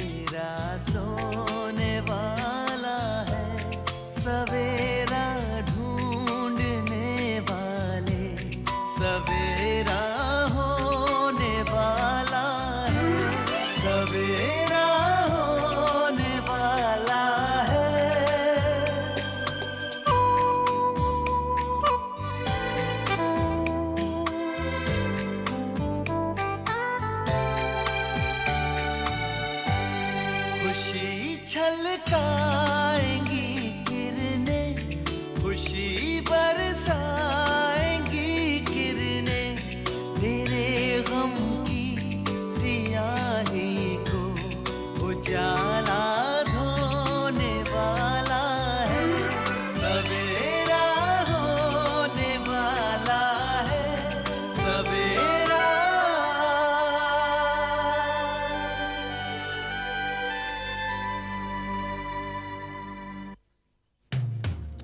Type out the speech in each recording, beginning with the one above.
मेरा सोने वाला है, सवेरा ढूंढने वाले, सवेरा होने वाला है, सवेरा होने वाला है। खुशी छलकाएंगी किरणें, खुशी बरसाएंगी किरणें, तेरे गम की सियाही को उजाला धोने वाला है, सवेरा होने वाला है, सवेरा।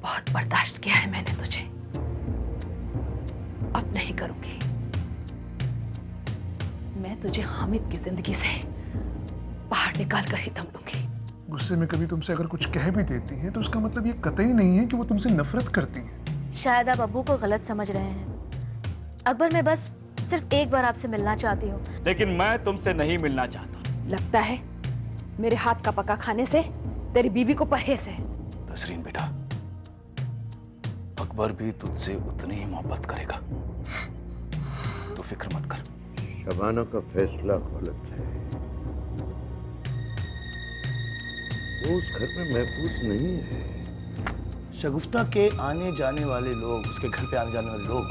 बहुत बर्दाश्त किया है मैंने तुझे, अब नहीं करूंगी। मैं तुझे हामिद की जिंदगी से बाहर निकाल कर ही दम लूंगी। गुस्से में कभी तुमसे अगर कुछ कह भी देती हैं तो उसका मतलब ये कतई नहीं है कि वो तुमसे नफरत करती हैं। शायद आप अब्बू को गलत समझ रहे हैं। अकबर, मैं बस सिर्फ एक बार आपसे मिलना चाहती हूँ। लेकिन मैं तुमसे नहीं मिलना चाहता। लगता है मेरे हाथ का पका खाने से तेरी बीवी को परहेज है। तसरीन बेटा, अकबर भी तुझसे उतनी ही मोहब्बत करेगा, तो फिक्र मत कर। शबाना का फैसला गलत है, वो उस घर में महफूज नहीं है। शगुफ्ता के आने जाने वाले लोग, उसके घर पे आने जाने वाले लोग,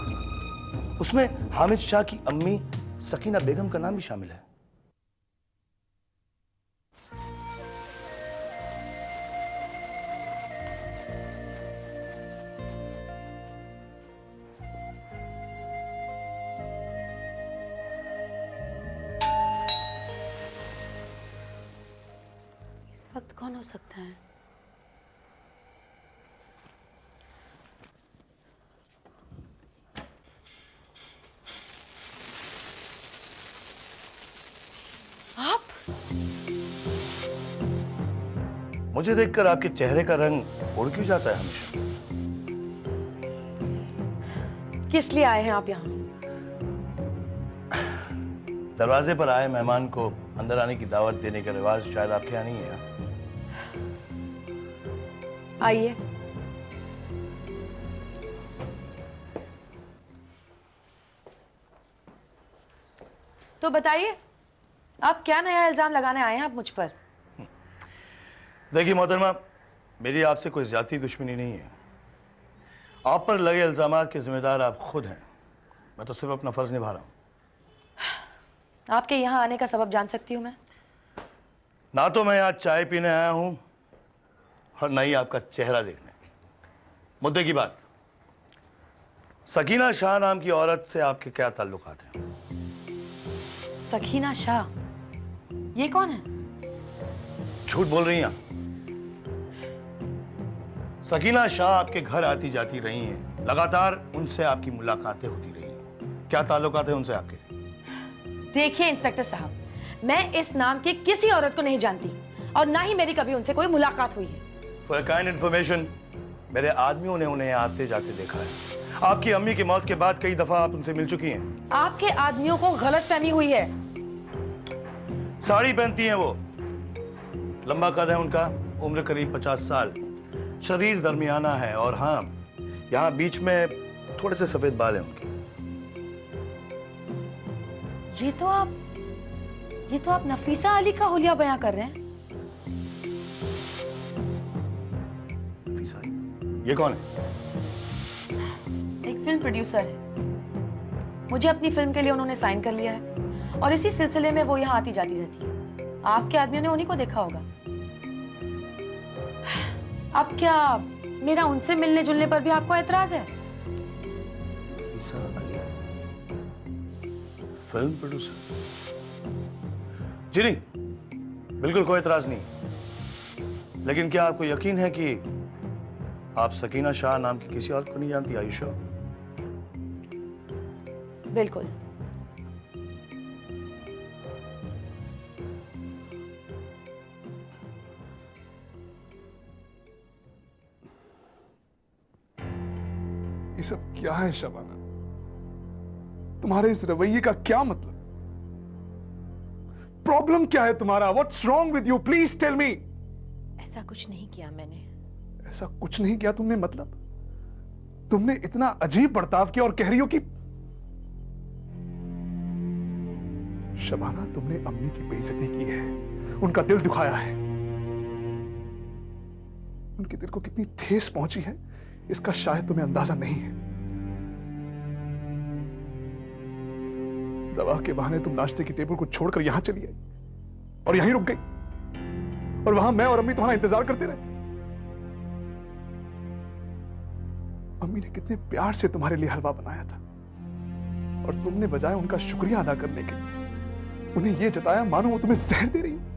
उसमें हामिद शाह की अम्मी सकीना बेगम का नाम भी शामिल है। इस वक्त कौन हो सकता है? आप? मुझे देखकर आपके चेहरे का रंग उड़ क्यों जाता है हमेशा? किस लिए आए हैं आप यहाँ? दरवाजे पर आए मेहमान को अंदर आने की दावत देने का रिवाज शायद आपके यहाँ नहीं है। आइए। तो बताइए, आप क्या नया इल्जाम लगाने आए हैं आप मुझ पर? देखिए मोहतरमा, मेरी आपसे कोई ज्यादा दुश्मनी नहीं है। आप पर लगे इल्जामात के जिम्मेदार आप खुद हैं। मैं तो सिर्फ अपना फर्ज निभा रहा हूं। आपके यहाँ आने का सबब जान सकती हूँ मैं? ना तो मैं आज चाय पीने आया हूं और ना ही आपका चेहरा देखने। मुद्दे की बात, सकीना शाह नाम की औरत से आपके क्या ताल्लुकात हैं? सकीना शाह? ये कौन है? झूठ बोल रही हैं आप। सकीना शाह आपके घर आती जाती रही हैं, लगातार उनसे आपकी मुलाकातें होती रही हैं। क्या ताल्लुकात है उनसे आपके? देखिए इंस्पेक्टर साहब, मैं इस नाम की किसी औरत को नहीं जानती और ना ही मेरी कभी उनसे कोई मुलाकात हुई है। फॉर काइंड इन्फॉर्मेशन, मेरे आदमियों ने उन्हें आते जाते देखा है। आपकी अम्मी की मौत के बाद कई दफा आप उनसे मिल चुकी हैं। आपके आदमियों को गलतफहमी हुई है। साड़ी पहनती हैं वो, लंबा कद है उनका, उम्र करीब 50 साल, शरीर दरमियाना है और हाँ, यहाँ बीच में थोड़े से सफेद बाल हैं उनके। ये तो आप नफीसा अली का हुलिया बयां कर रहे हैं। नफीसा, ये कौन है? एक फिल्म प्रोड्यूसर है। मुझे अपनी फिल्म के लिए उन्होंने साइन कर लिया है और इसी सिलसिले में वो यहाँ आती जाती रहती है। आपके आदमियों ने उन्हीं को देखा होगा। अब क्या मेरा उनसे मिलने जुलने पर भी आपको एतराज है? Nafisa Ali, film producer? जी नहीं, बिल्कुल कोई एतराज नहीं। लेकिन क्या आपको यकीन है कि आप सकीना शाह नाम की किसी और को नहीं जानती? Are you sure? ये सब क्या है शबाना? तुम्हारे इस रवैये का क्या मतलब? प्रॉब्लम क्या है तुम्हारा? What's wrong with you? Please tell me. ऐसा कुछ नहीं किया मैंने। ऐसा कुछ नहीं किया तुमने मतलब? तुमने इतना अजीब बर्ताव किया और कह रही हो कि शबाना, तुमने अम्मी की बेइज्जती की है, उनका दिल दुखाया है। उनके दिल को कितनी ठेस पहुंची है इसका शायद तुम्हें अंदाजा नहीं है। दवा के बहाने तुम नाश्ते की टेबल को छोड़कर यहां चली आई और यहीं रुक गई, और वहां मैं और अम्मी तुम्हारा इंतजार करते रहे। अम्मी ने कितने प्यार से तुम्हारे लिए हलवा बनाया था, और तुमने बजाय उनका शुक्रिया अदा करने के उन्हें यह जताया मानो वो तुम्हें जहर दे रही है।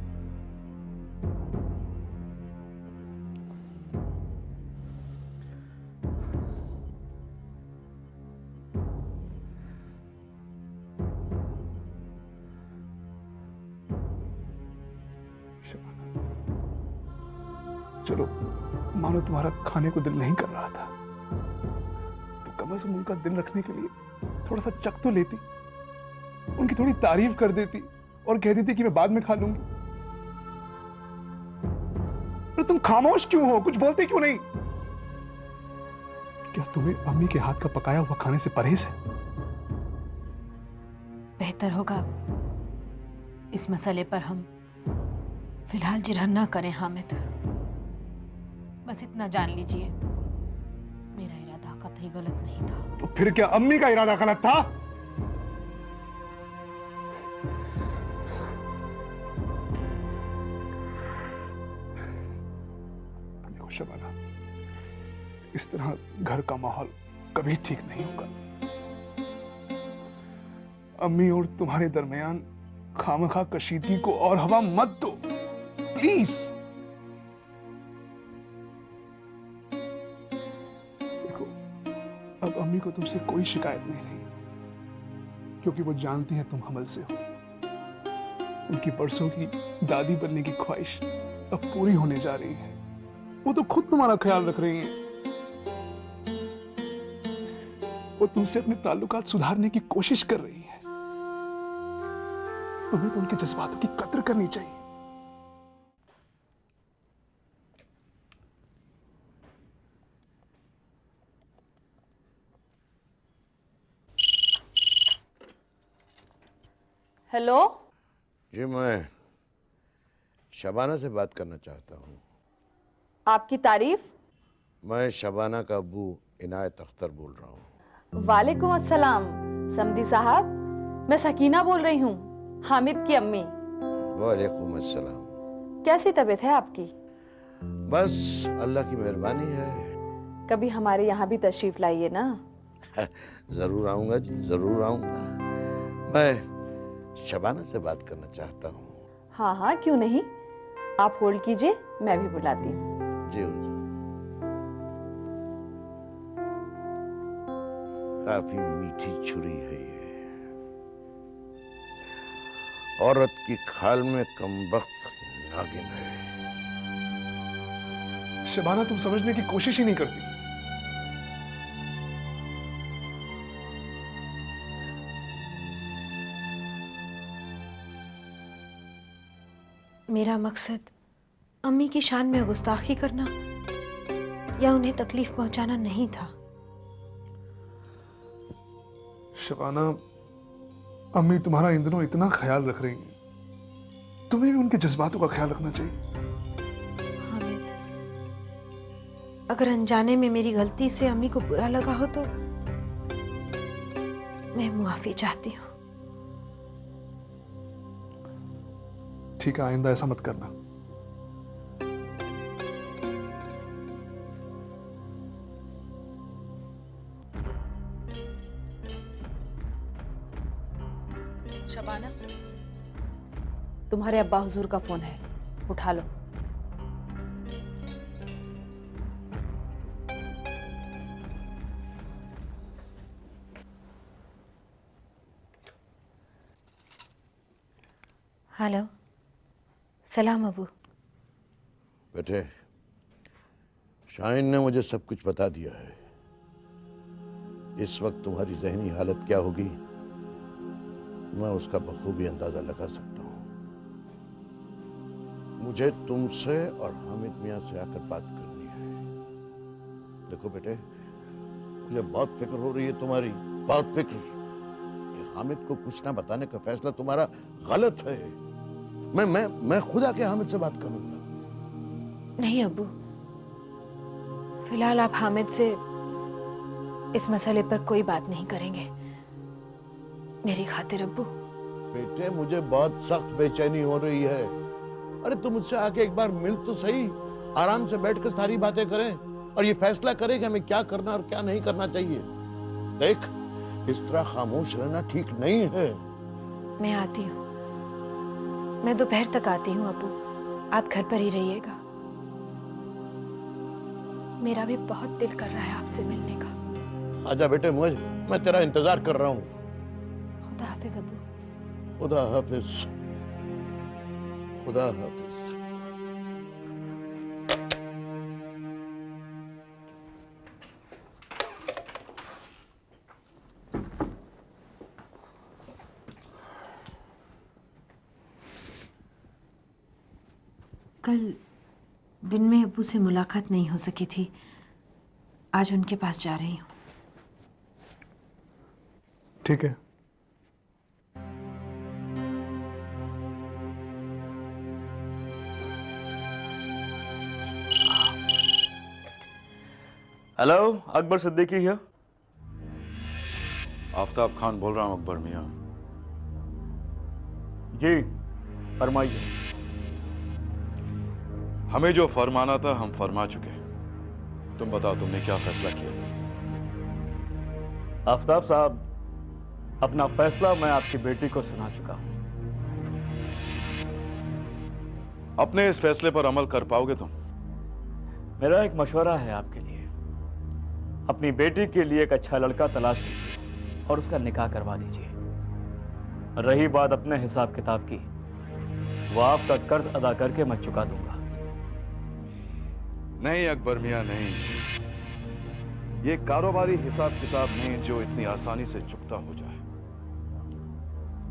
चलो मानो तुम्हारा खाने को दिल नहीं कर रहा था, तो कम से कम उनका दिल रखने के लिए थोड़ा सा चख तो लेती, उनकी थोड़ी तारीफ कर देती और कह देती कि मैं बाद में खा लूंगी। पर तुम खामोश क्यों हो? कुछ बोलते क्यों नहीं? क्या तुम्हें अम्मी के हाथ का पकाया हुआ खाने से परहेज है? बेहतर होगा इस मसले पर हम फिलहाल जिरह ना करें हामिद। बस इतना जान लीजिए, मेरा इरादा कतई गलत नहीं था। तो फिर क्या अम्मी का इरादा गलत था? देखो शबाना, इस तरह घर का माहौल कभी ठीक नहीं होगा। अम्मी और तुम्हारे दरमियान खामखा कशीदगी को और हवा मत दो, प्लीज। देखो, अब अम्मी को तुमसे कोई शिकायत नहीं रही, क्योंकि वो जानती है तुम हमल से हो। उनकी परसों की दादी बनने की ख्वाहिश अब पूरी होने जा रही है। वो तो खुद तुम्हारा ख्याल रख रही हैं। वो तुमसे अपने ताल्लुकात सुधारने की कोशिश कर रही है। तुम्हें तो उनके जज्बातों की कद्र करनी चाहिए। हेलो, जी, मैं शबाना से बात करना चाहता हूँ। आपकी तारीफ। मैं शबाना का अब्बू इनायत अख्तर बोल रहा हूँ। वालेकुम अस्सलाम समदी साहब, मैं सकीना बोल रही हूँ, हामिद की अम्मी। वालेकुम अस्सलाम। कैसी तबीयत है आपकी? बस अल्लाह की मेहरबानी है। कभी हमारे यहाँ भी तशरीफ लाइए ना। जरूर आऊंगा जी, जरूर आऊंगा। मैं शबाना से बात करना चाहता हूँ। हाँ हाँ, क्यों नहीं, आप होल्ड कीजिए, मैं भी बुलाती हूँ। जी हुजूर। काफी मीठी छुरी है ये, औरत की खाल में कमबख्त नागिन है। शबाना, तुम समझने की कोशिश ही नहीं करती। मेरा मकसद अम्मी की शान में गुस्ताखी करना या उन्हें तकलीफ पहुंचाना नहीं था। शबाना, अम्मी तुम्हारा इन दिनों इतना ख्याल रख रही हैं, तुम्हें भी उनके जज्बातों का ख्याल रखना चाहिए। हामिद, अगर अनजाने में मेरी गलती से अम्मी को बुरा लगा हो तो मैं मुआफी चाहती हूँ। ठीक है, आइंदा ऐसा मत करना। शबाना, तुम्हारे अब्बा हुजूर का फोन है, उठा लो। हेलो, सलाम अबू। बेटे, शाहीन ने मुझे सब कुछ बता दिया है। इस वक्त तुम्हारी जहनी हालत क्या होगी मैं उसका बखूबी अंदाजा लगा सकता हूँ। मुझे तुमसे और हामिद मियाँ से आकर बात करनी है। देखो बेटे, मुझे बहुत फिक्र हो रही है तुम्हारी, बहुत फिक्र कि हामिद को कुछ ना बताने का फैसला तुम्हारा गलत है। मैं खुद आके हामिद से बात करूंगा। नहीं अब्बू, फिलहाल आप हामिद से इस मसले पर कोई बात नहीं करेंगे, मेरी खातिर अब्बू। बेटे, मुझे बहुत सख्त बेचैनी हो रही है। अरे तुम मुझसे आके एक बार मिल तो सही, आराम से बैठकर सारी बातें करें और ये फैसला करें कि हमें क्या करना और क्या नहीं करना चाहिए। देख, इस तरह खामोश रहना ठीक नहीं है। मैं आती हूँ, मैं दोपहर तक आती हूँ अब्बू, आप घर पर ही रहिएगा। मेरा भी बहुत दिल कर रहा है आपसे मिलने का। आजा बेटे, मैं तेरा इंतजार कर रहा हूँ। खुदा हाफिज अब्बू। खुदा हाफिज, खुदा हाफिज। कल दिन में अब्बू से मुलाकात नहीं हो सकी थी, आज उनके पास जा रही हूँ। ठीक है। हेलो, अकबर सिद्दीकी है। आफ्ताब खान बोल रहा हूं अकबर मियां। जी फरमाइए। हमें जो फरमाना था हम फरमा चुके। तुम बताओ, तुमने क्या फैसला किया? आफ्ताब साहब, अपना फैसला मैं आपकी बेटी को सुना चुका हूं। अपने इस फैसले पर अमल कर पाओगे तुम? मेरा एक मशवरा है आपके लिए। अपनी बेटी के लिए एक अच्छा लड़का तलाश कीजिए और उसका निकाह करवा दीजिए। रही बात अपने हिसाब किताब की, वो आपका कर्ज अदा करके मैं चुका दूंगा। नहीं अकबर मियां, नहीं। ये कारोबारी हिसाब किताब नहीं जो इतनी आसानी से चुकता हो जाए।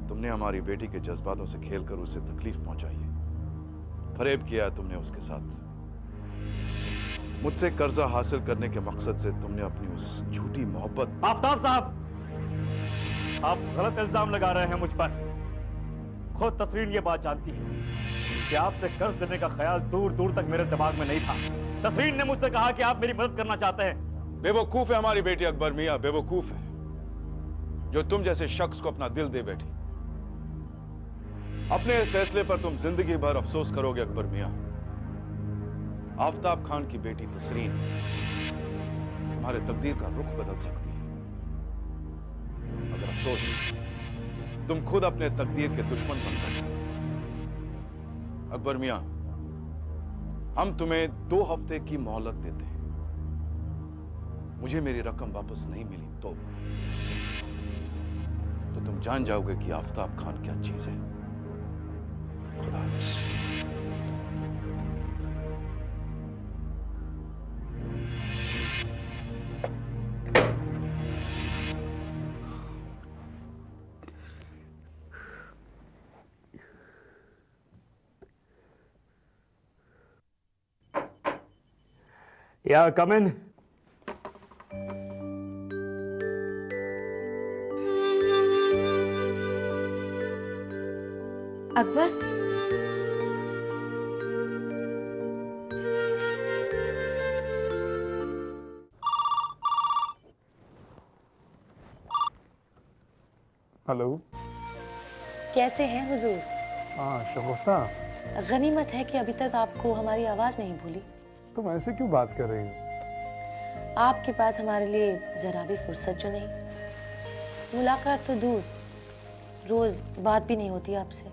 तुमने हमारी बेटी के जज्बातों से खेलकर उसे तकलीफ पहुंचाई है। फरेब किया तुमने उसके साथ। मुझसे कर्जा हासिल करने के मकसद से तुमने अपनी उस झूठी मोहब्बत। आफ्ताब साहब, आप गलत इल्जाम लगा रहे हैं मुझ पर। खुद तस्रीन ये बात जानती है कि आपसे कर्ज देने का ख्याल दूर दूर तक मेरे दिमाग में नहीं था। तस्रीन ने मुझसे कहा कि आप मेरी मदद करना चाहते हैं। बेवकूफ है हमारी बेटी अकबर मियां, बेवकूफ है जो तुम जैसे शख्स को अपना दिल दे बैठी। अपने इस फैसले पर तुम जिंदगी भर अफसोस करोगे अकबर मियां। आफ्ताब खान की बेटी तस्रीन तुम्हारे तकदीर का रुख बदल सकती है, मगर अफसोस तुम खुद अपने तकदीर के दुश्मन बन गए। अकबर मियां, हम तुम्हें 2 हफ्ते की मोहलत देते हैं। मुझे मेरी रकम वापस नहीं मिली तो तुम जान जाओगे कि आफ्ताब खान क्या चीज है। खुदा हाफिज। या कम इन। अकबर, हेलो। कैसे हैं हुजूर? हाँ शगुफ्ता, गनीमत है कि अभी तक आपको हमारी आवाज नहीं भूली। तुम ऐसे क्यों बात कर रही हो? आपके पास हमारे लिए जरा भी फुर्सत जो नहीं। मुलाकात तो दूर, रोज बात भी नहीं होती आपसे,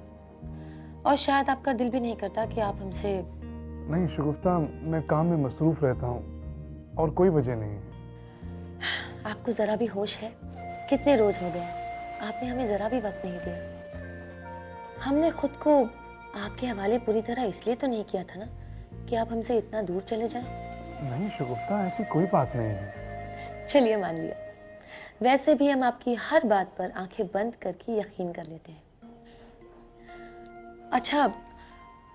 और शायद आपका दिल भी नहीं करता कि आप हमसे। नहीं शगुफ्ता, मैं काम में मसरूफ रहता हूँ और कोई वजह नहीं है। आपको जरा भी होश है? कितने रोज हो गए आपने हमें जरा भी वक्त नहीं दिया। हमने खुद को आपके हवाले पूरी तरह इसलिए तो नहीं किया था ना कि आप हमसे इतना दूर चले जाएं। नहीं शगुफ्ता, ऐसी कोई बात नहीं है। चलिए मान लिया, वैसे भी हम आपकी हर बात पर आंखें बंद करके यकीन कर लेते हैं। अच्छा,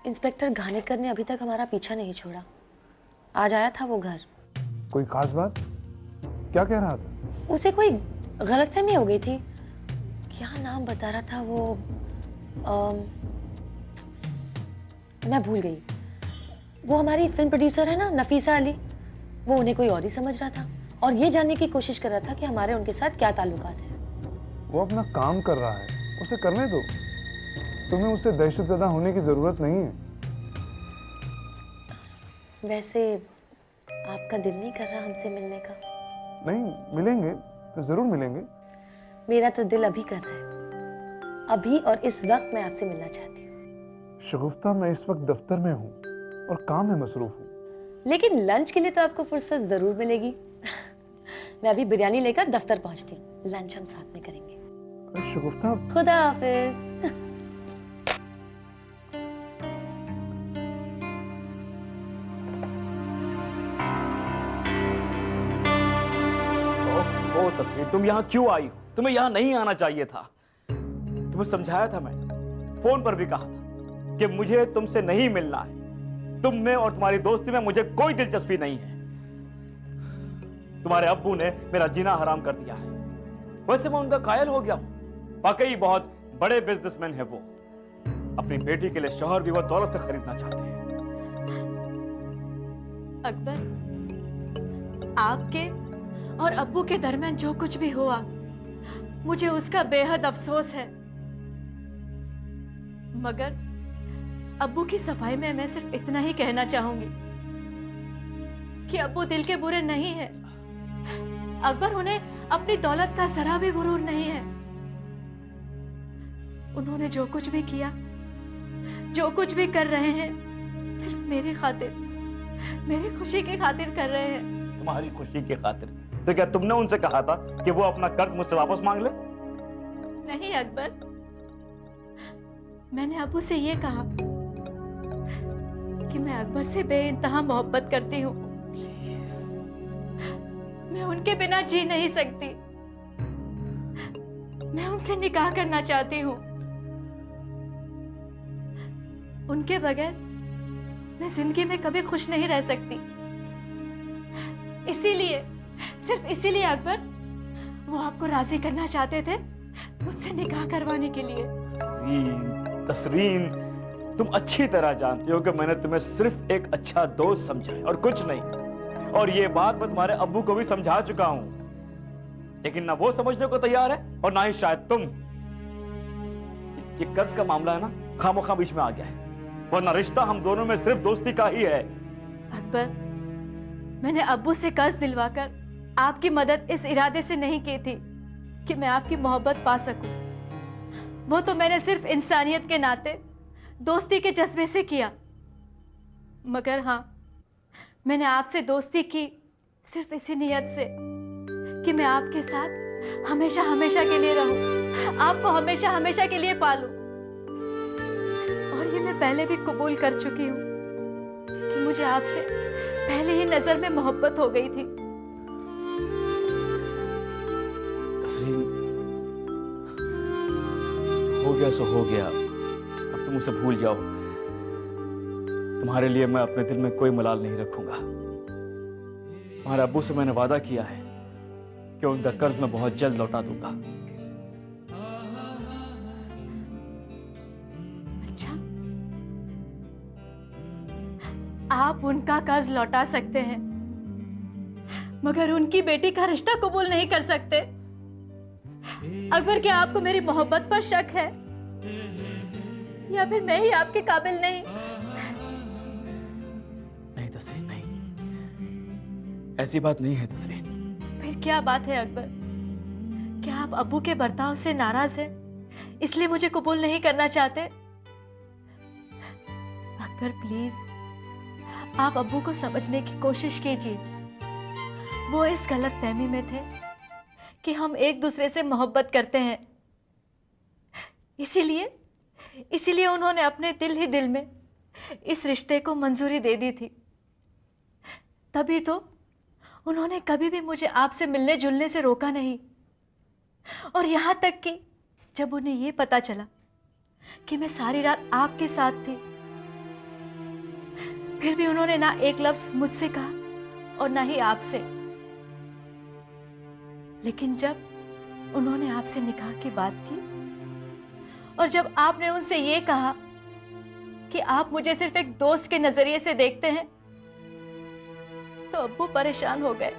इंस्पेक्टर घानेकर ने अभी तक हमारा पीछा नहीं छोड़ा। आज आया था वो घर। कोई खास बात? क्या कह रहा था? उसे कोई गलतफहमी हो गई थी। क्या नाम बता रहा था वो? मैं भूल गई। वो हमारी फिल्म प्रोड्यूसर है ना, नफीसा अली। वो उन्हें कोई और ही समझ रहा था और ये जानने की कोशिश कर रहा था कि हमारे उनके साथ क्या ताल्लुकात हैं। वो अपना काम कर रहा है, उसे करने दो। तुम्हें उससे दहशतज़दा होने की जरूरत नहीं है। वैसे आपका दिल नहीं कर रहा हमसे मिलने का? नहीं, मिलेंगे, जरूर मिलेंगे। मेरा तो दिल अभी कर रहा है। अभी और इस वक्त मैं आपसे मिलना चाहती हूँ। शगुफ्ता, मैं इस वक्त दफ्तर में हूँ और काम में मसरूफ हूँ। लेकिन लंच के लिए तो आपको फुर्सत जरूर मिलेगी। मैं अभी बिरयानी लेकर दफ्तर पहुंचती हूँ। लंच हम साथ में करेंगे। अरे शगुफ्ता, खुदा हाफिज। ओ तस्रीन, तुम यहाँ क्यों आई हो? तुम्हें यहाँ नहीं आना चाहिए था। तुम्हें समझाया था मैंने, फोन पर भी कहा था कि मुझे तुमसे नहीं मिलना है। तुम में और तुम्हारी दोस्ती में मुझे कोई दिलचस्पी नहीं है। तुम्हारे अब्बू ने मेरा जीना हराम कर दिया है। वैसे मैं उनका कायल हो गया हूं। वाकई बहुत बड़े बिजनेसमैन है वो। अपनी बेटी के लिए शौहर भी वो दौलत से खरीदना चाहते हैं। अकबर, आपके और अब्बू के दरमियान जो कुछ भी हुआ, मुझे उसका बेहद अफसोस है। मगर अब्बू की सफाई में मैं सिर्फ इतना ही कहना चाहूंगी कि अब्बू दिल के बुरे नहीं है। अकबर, उन्हें अपनी दौलत का जरा भी गुरूर नहीं है। उन्होंने जो कुछ भी किया, जो कुछ भी कर रहे हैं, सिर्फ मेरी खातिर, मेरी खुशी की खातिर कर रहे हैं। तुम्हारी खुशी की खातिर? तो क्या तुमने उनसे कहा था कि वो अपना कर्ज मुझसे वापस मांग ले? नहीं अकबर, मैंने अब्बू से ये कहा कि मैं अकबर से बेइंतहा मोहब्बत करती हूँ। मैं उनके बिना जी नहीं सकती। मैं उनसे निकाह करना चाहती हूँ। उनके बगैर मैं जिंदगी में कभी खुश नहीं रह सकती। इसीलिए, सिर्फ इसीलिए अकबर, वो आपको राजी करना चाहते थे मुझसे निकाह करवाने के लिए। तस्रीन, तस्रीन, तुम अच्छी तरह जानती हो कि मैंने तुम्हें सिर्फ एक अच्छा दोस्त समझा है और कुछ नहीं। और ये बात मैं तुम्हारे अब्बू को भी समझा चुका हूं, लेकिन ना वो समझने को तैयार है और ना ही शायद तुम। ये कर्ज का मामला है ना, खामोखा बीच में आ गया है, वरना रिश्ता हम दोनों में सिर्फ दोस्ती का ही है। अकबर, मैंने अब्बू से कर्ज दिलवाकर आपकी मदद इस इरादे से नहीं की थी कि मैं आपकी मोहब्बत पा सकूं। वो तो मैंने सिर्फ इंसानियत के नाते, दोस्ती के जज्बे से किया। मगर हाँ, मैंने आपसे दोस्ती की सिर्फ इसी नियत से कि मैं आपके साथ हमेशा हमेशा के लिए रहूं, आपको हमेशा हमेशा के लिए पालूं। और ये मैं पहले भी कबूल कर चुकी हूँ कि मुझे आपसे पहले ही नजर में मोहब्बत हो गई थी। तस्रीन, हो गया सो हो गया, अब तुम उसे भूल जाओ। तुम्हारे लिए मैं अपने दिल में कोई मलाल नहीं रखूंगा। तुम्हारे अब्बू से मैंने वादा किया है कि उनका कर्ज मैं बहुत जल्द लौटा दूंगा। अच्छा, आप उनका कर्ज लौटा सकते हैं, मगर उनकी बेटी का रिश्ता कबूल नहीं कर सकते। अकबर, क्या आपको मेरी मोहब्बत पर शक है, या फिर मैं ही आपके काबिल नहीं? नहीं तस्रीन, नहीं, ऐसी बात नहीं है तस्रीन। फिर क्या बात है अकबर? क्या आप अब्बू के बर्ताव से नाराज हैं, इसलिए मुझे कबूल नहीं करना चाहते? अकबर प्लीज, आप अब्बू को समझने की कोशिश कीजिए। वो इस गलतफहमी में थे कि हम एक दूसरे से मोहब्बत करते हैं, इसीलिए उन्होंने अपने दिल ही दिल में इस रिश्ते को मंजूरी दे दी थी। तभी तो उन्होंने कभी भी मुझे आपसे मिलने जुलने से रोका नहीं। और यहाँ तक कि जब उन्हें ये पता चला कि मैं सारी रात आपके साथ थी, फिर भी उन्होंने ना एक लफ्ज मुझसे कहा और ना ही आपसे। लेकिन जब उन्होंने आपसे निकाह की बात की और जब आपने उनसे ये कहा कि आप मुझे सिर्फ एक दोस्त के नजरिए से देखते हैं, तो अब्बू परेशान हो गए।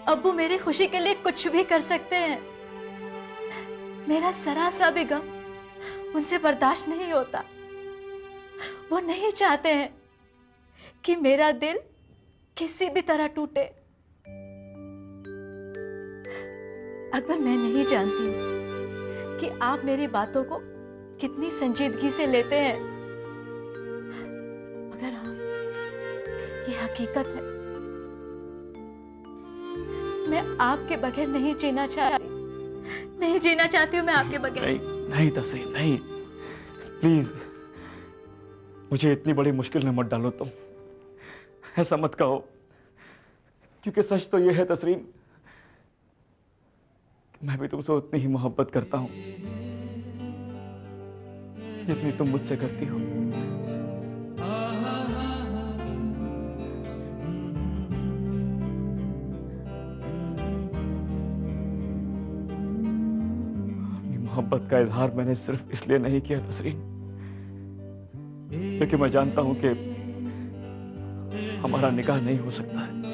अब्बू मेरी खुशी के लिए कुछ भी कर सकते हैं। मेरा जरा सा भी गम उनसे बर्दाश्त नहीं होता। वो नहीं चाहते हैं कि मेरा दिल किसी भी तरह टूटे। अकबर, मैं नहीं जानती हूं कि आप मेरी बातों को कितनी संजीदगी से लेते हैं, मगर हाँ, ये हकीकत है। मैं आपके बगैर नहीं जीना चाहती। नहीं जीना चाहती हूँ मैं आपके बगैर। नहीं नहीं तस्रीन, नहीं, प्लीज मुझे इतनी बड़ी मुश्किल में मत डालो तुम। ऐसा मत कहो, क्योंकि सच तो ये है तस्रीन कि मैं भी तुमसे उतनी ही मोहब्बत करता हूं जितनी तुम मुझसे करती हो। अपनी मोहब्बत का इजहार मैंने सिर्फ इसलिए नहीं किया तस्रीन, क्योंकि मैं जानता हूं कि हमारा निकाह नहीं हो सकता है।